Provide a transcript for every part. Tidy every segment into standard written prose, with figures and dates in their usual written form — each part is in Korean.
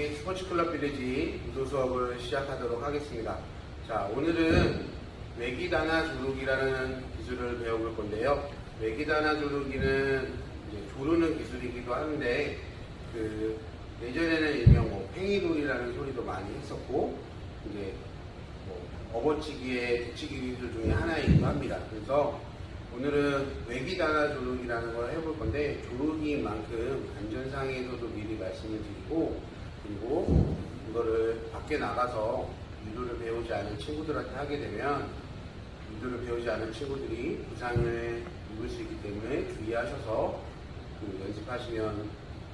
저희 스포츠클럽 빌리지 유도 수업을 시작하도록 하겠습니다. 자, 오늘은 외기단화 조르기라는 기술을 배워볼 건데요. 외기단화 조르기는 이제 조르는 기술이기도 하는데, 예전에는 일명 팽이돌이라는 소리도 많이 했었고, 이제 업어치기의 뒤치기 기술 중에 하나이기도 합니다. 그래서 오늘은 외기단화 조르기라는 걸 해볼 건데, 조르기인 만큼 안전상에서도 미리 말씀을 드리고, 그리고 이거를 밖에 나가서 유도를 배우지 않은 친구들한테 하게 되면 유도를 배우지 않은 친구들이 부상을 입을 수 있기 때문에 주의하셔서 연습하시면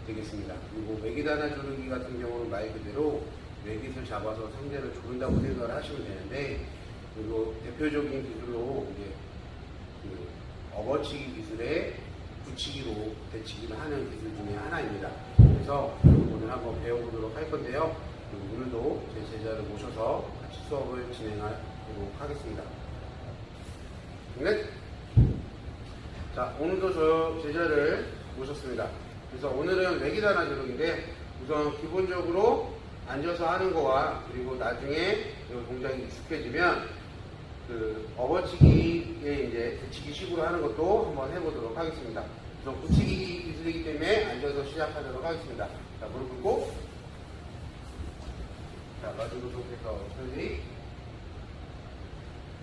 되겠습니다. 그리고 외기단화 조르기 같은 경우는 말 그대로 외깃을 잡아서 상대를 조른다고 생각을 하시면 되는데, 그리고 대표적인 기술로 이제 업어치기 기술에 붙이기로 대치기를 하는 기술 중에 하나입니다. 그래서 오늘 한번 배워보도록 할 건데요. 오늘도 제 제자를 모셔서 같이 수업을 진행하도록 하겠습니다. 네. 자, 오늘도 저 제자를 모셨습니다. 그래서 오늘은 외기단화 조르기인데, 우선 기본적으로 앉아서 하는 거와 그리고 나중에 이 동작이 익숙해지면 업어치기에 이제 붙이기 식으로 하는 것도 한번 해보도록 하겠습니다. 우선 붙이기 기술이기 때문에 앉아서 시작하도록 하겠습니다. 자, 무릎 꿇고, 자, 마주본 상태에서 천천히,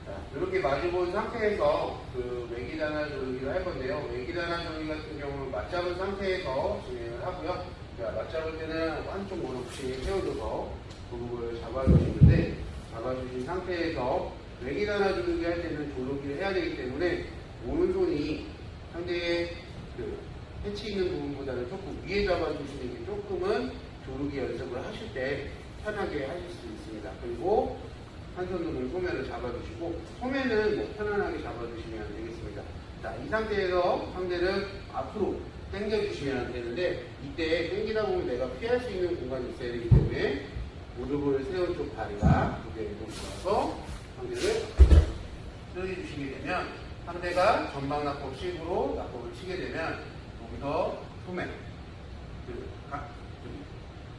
자, 이렇게 마주본 상태에서 외기단화 조르기를 할 건데요. 외기단화 조르기 같은 경우는 맞잡은 상태에서 진행을 하고요. 자, 맞잡을 때는 한쪽 무릎씩 세워줘서 무릎을 잡아주시는데, 잡아주신 상태에서 외기단화 조르기 할 때는 조르기를 해야 되기 때문에 오른손이 상대의 해치 있는 부분보다는 조금 위에 잡아주시는 게 조금은 조르기 연습을 하실 때 편하게 하실 수 있습니다. 그리고 한 손으로 소매를 잡아주시고, 소매는 편안하게 잡아주시면 되겠습니다. 자, 이 상태에서 상대를 앞으로 당겨주시면 되는데, 이때 당기다 보면 내가 피할 수 있는 공간이 있어야 되기 때문에 무릎을 세운 쪽 다리가 무게에 들어서 상대를 쓰여주시게 되면, 상대가 전방 낙법식으로 낙법을 치게 되면 여기서 소매,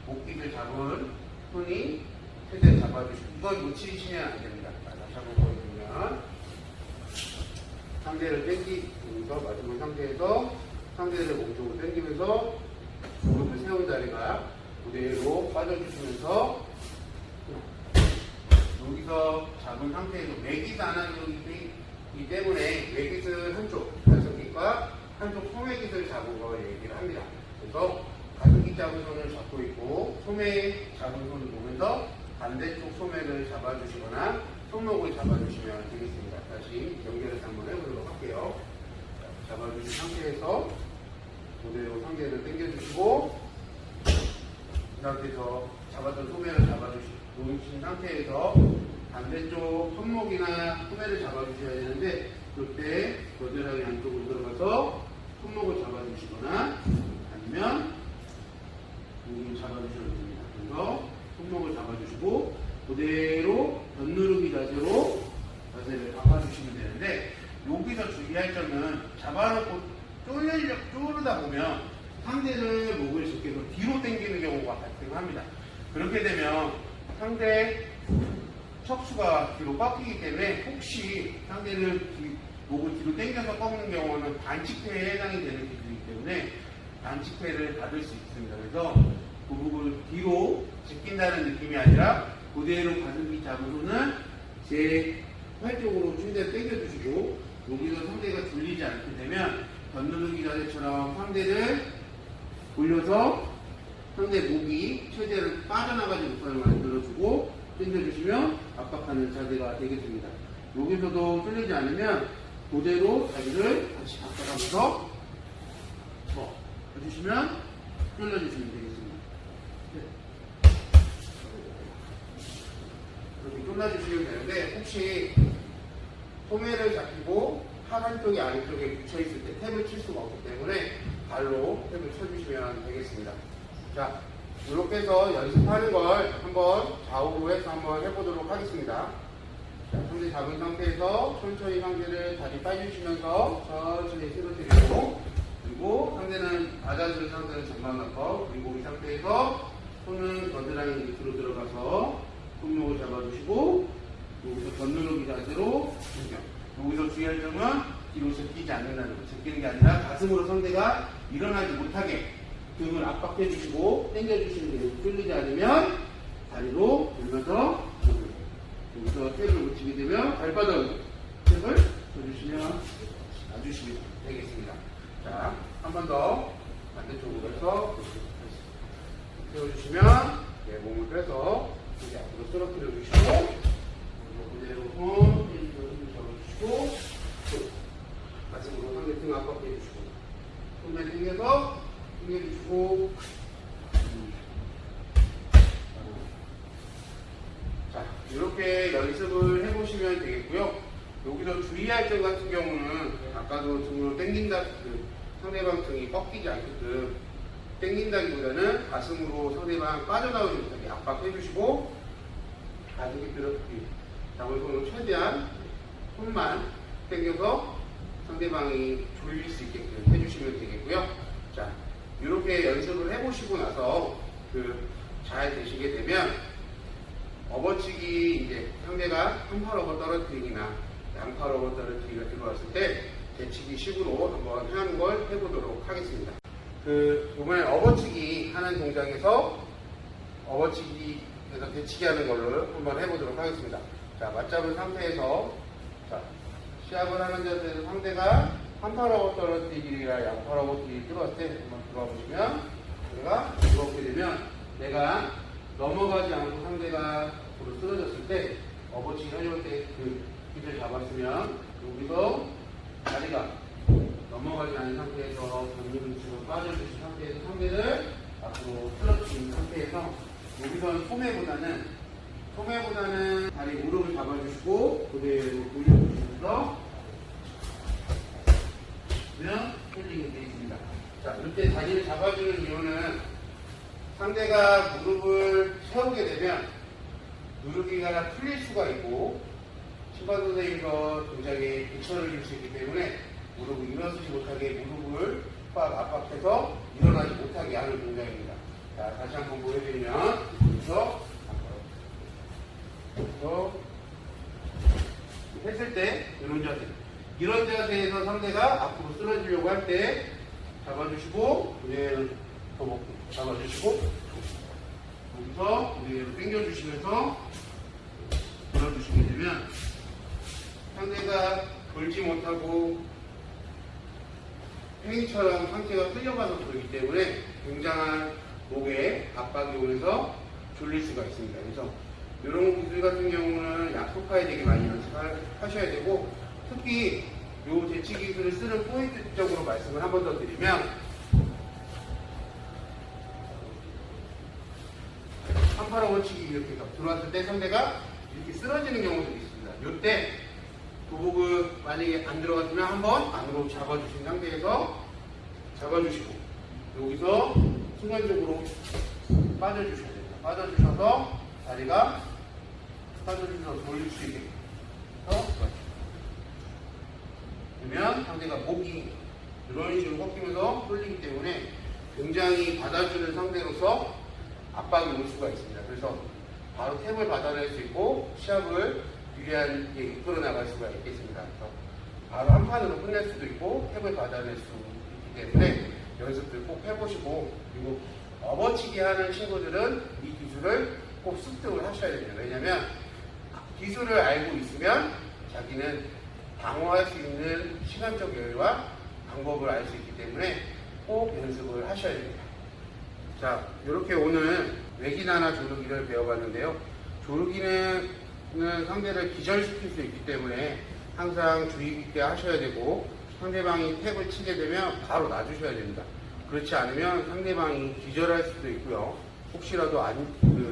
목깃을 잡은 손이 최대한 잡아주시고, 이걸 놓치시면 안 됩니다. 다시 한번 보여드리면, 상대를 당기면서 마지막 상태에서 상대를 몸쪽으로 당기면서 무릎을 세운 자리가 그대로 빠져주시면서, 여기서 잡은 상태에서 외기단화 조르기이기 때문에 외깃을 한쪽 가슴깃과 한쪽 소매깃을 잡은 거 얘기를 합니다. 그래서 가슴깃 잡은 손을 잡고 있고 소매 잡은 손을 보면서 반대쪽 소매를 잡아주시거나 손목을 잡아주시면 되겠습니다. 다시 연결해서 한번 해보도록 할게요. 자, 잡아주신 상태에서 그대로 상대를 당겨주시고, 이 상태에서 잡았던 소매를 놓으신 상태에서 반대쪽 손목이나 소매를 잡아주셔야 되는데, 그때 겨드랑이 안쪽으로 들어가서 손목을 잡아주시거나 아니면 여기를 잡아주셔도 됩니다. 그래서 손목을 잡아주시고 그대로 견누르기 자세로 자세를 잡아주시면 되는데, 여기서 주의할 점은 잡아놓고 쪼르다 보면 상대를 목을 집게서 뒤로 당기는 경우가 발생합니다. 그렇게 되면 상대 척추가 뒤로 꺾이기 때문에 혹시 상대를 목을 뒤로 당겨서 꺾는 경우는 반칙패에 해당이 되는 기술이기 때문에 반칙패를 받을 수 있습니다. 그래서 그 목을 뒤로 제낀다는 느낌이 아니라 그대로 가슴이 잡은 손은 제 팔 쪽으로 최대한 당겨주시고, 여기서 상대가 들리지 않게 되면 견누르기 자세처럼 상대를 돌려서 상대 목이 최대한 빠져나가지 못하게 만들어주고 당겨주시면 압박하는 자세가 되겠습니다. 여기서도 뚫리지 않으면 그대로 자리를 다시 바꿔가면서 해주시면 뚫려주시면 되겠습니다. 이렇게 뚫려주시면 되는데, 혹시 소매를 잡히고 팔 한쪽이 아래쪽에 붙여있을 때 탭을 칠 수가 없기 때문에 발로 탭을 쳐주시면 되겠습니다. 자, 이렇게 해서 연습하는 걸 한번 좌우로 해서 한번 해보도록 하겠습니다. 자, 상대 잡은 상태에서 천천히 상대를 다리 빠주시면서 천천히 쓰러뜨리고, 그리고 상대는 받아줄 상태는 전방 낙법, 그리고 이 상태에서 손은 겨드랑이 밑으로 들어가서 손목을 잡아주시고 여기서 견누르기 자세로 당겨. 여기서 주의할 점은 뒤로 제끼지 않는다는 거. 제끼는 게 아니라 가슴으로 상대가 일어나지 못하게 등을 압박해 주시고 당겨 주시는 게 뚫리지 않으면 다리로 돌면서 여기서 탭을 붙이게 되면 발바닥으로 탭을 줘주시면 놔주시면 되겠습니다. 자, 한 번 더 반대쪽으로 해서 세워주시면 네, 몸을 빼서 이제 앞으로 쓰러뜨려 주시고 그대로 손 잡아주시고 가슴으로 상대 등 압박해 주시고 손에 당겨서 당겨주시고 자, 이렇게 연습을 해보시면 되겠고요. 여기서 주의할 점 같은 경우는 아까도 등으로 당긴다, 상대방 등이 꺾이지 않게끔 당긴다기보다는 가슴으로 상대방 빠져나오지 못하게 압박해 주시고 가슴이 들어가기 잡은 손으로 최대한 손만 당겨서 상대방이 졸릴 수 있게끔 해주시면 되겠고요. 자, 이렇게 연습을 해보시고 나서 잘 되시게 되면 업어치기 이제 상대가 한팔 업어 떨어뜨리기나 양팔 업어 떨어뜨리기가 들어왔을 때 대치기 식으로 한번 하는 걸 해보도록 하겠습니다. 이번에 업어치기 하는 동작에서 업어치기에서 대치기 하는 걸로 한번 해보도록 하겠습니다. 자, 맞잡은 상태에서 자, 시합을 하는 자세에서 상대가 한팔 업어 떨어뜨리기나 양팔 업어 떨어뜨리기 들어왔을 때 한번 들어와 보시면 내가 이렇게 되면 내가 넘어가지 않고 상대가 앞으로 쓰러졌을 때 업어치기 하려고 때 기를 잡았으면 여기서 다리가 넘어가지 않은 상태에서 견누를 치고 빠져주신 상태에서 상대를 앞으로 쓰러뜨린 상태에서 여기서는 소매보다는 다리 무릎을 잡아주시고 그대로 돌려주시면서 그러면 힐링이 되어 있습니다. 자, 이때 다리를 잡아주는 이유는 상대가 무릎을 세우게 되면 누르기가 풀릴 수가 있고 심판 선생님과 동작에 대처를 줄 수 있기 때문에 무릎을 일어서지 못하게 무릎을 압박해서 일어나지 못하게 하는 동작입니다. 자, 다시 한번 보여드리면 여기서 했을 때 이런 자세에서 상대가 앞으로 쓰러지려고 할 때 잡아주시고 그대로 더먹고 잡아주시고 여기서 그대로 당겨주시면서 들어주시게 되면 상대가 돌지 못하고 팽이처럼 상체가 끌려가서 그러기 때문에 굉장한 목에 압박이 오면서 졸릴 수가 있습니다. 그래서 이런 기술 같은 경우는 약속하에 되게 많이 연습하셔야 되고 특히 이 대치 기술을 쓰는 포인트적으로 말씀을 한 번 더 드리면 한팔 업어치기 이렇게 들어왔을 때 상대가 이렇게 쓰러지는 경우도 있습니다. 이때 도복을 만약에 안 들어갔으면 한번 안으로 잡아주신 상태에서 잡아주시고 여기서 순간적으로 빠져주셔야 됩니다. 빠져주셔서 다리가 빠져주셔서 돌릴 수 있게 그러면 상대가 목이 이런 식으로 꺾이면서 쏠리기 때문에 굉장히 받아주는 상대로서 압박이 올 수가 있습니다. 그래서 바로 탭을 받아낼 수 있고 시합을 유리하게 이끌어 나갈 수가 있겠습니다. 그래서 바로 한 판으로 끝낼 수도 있고 탭을 받아낼 수 있기 때문에 연습들 꼭 해보시고 그리고 업어치기 하는 친구들은 이 기술을 꼭 습득을 하셔야 됩니다. 왜냐하면 기술을 알고 있으면 자기는 방어할 수 있는 시간적 여유와 방법을 알 수 있기 때문에 꼭 연습을 하셔야 됩니다. 자, 이렇게 오늘 외기나나 조르기를 배워봤는데요. 조르기는 상대를 기절시킬 수 있기 때문에 항상 주의 깊게 하셔야 되고 상대방이 탭을 치게 되면 바로 놔주셔야 됩니다. 그렇지 않으면 상대방이 기절할 수도 있고요. 혹시라도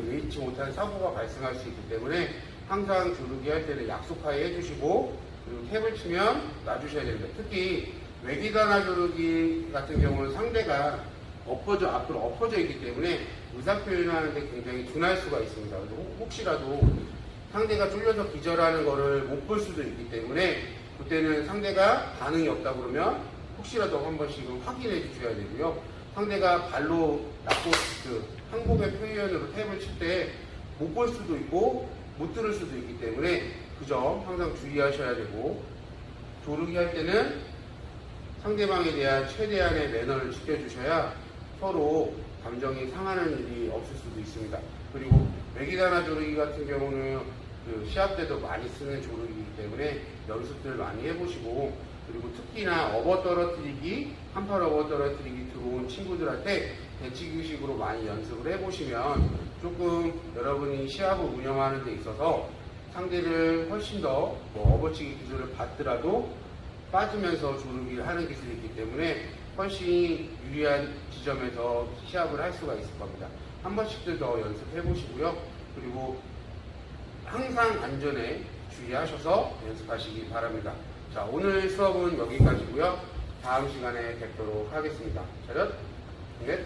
예의치 못한 사고가 발생할 수 있기 때문에 항상 조르기 할 때는 약속하에 해주시고 그리고 탭을 치면 놔주셔야 됩니다. 특히 외기다나 조르기 같은 경우는 상대가 앞으로 엎어져 있기 때문에 의사표현하는데 굉장히 둔할 수가 있습니다. 혹시라도 상대가 쫄려서 기절하는 것을 못 볼 수도 있기 때문에 그때는 상대가 반응이 없다 그러면 혹시라도 한 번씩은 확인해 주셔야 되고요. 상대가 발로 항복의 표현으로 탭을 칠 때 못 볼 수도 있고 못 들을 수도 있기 때문에 그 점 항상 주의하셔야 되고, 조르기 할 때는 상대방에 대한 최대한의 매너를 지켜주셔야 서로 감정이 상하는 일이 없을 수도 있습니다. 그리고 매기다나 조르기 같은 경우는 그 시합 때도 많이 쓰는 조르기이기 때문에 연습들 많이 해보시고, 그리고 특히나 업어 떨어뜨리기, 한팔 업어 떨어뜨리기 들어온 친구들한테 대치기식으로 많이 연습을 해보시면 조금 여러분이 시합을 운영하는 데 있어서 상대를 훨씬 더 업어치기 기술을 받더라도 빠지면서 조르기를 하는 기술이 있기 때문에 훨씬 유리한 지점에서 시합을 할 수가 있을 겁니다. 한 번씩들 더 연습해 보시고요. 그리고 항상 안전에 주의하셔서 연습하시기 바랍니다. 자, 오늘 수업은 여기까지고요. 다음 시간에 뵙도록 하겠습니다. 차렷, 넷.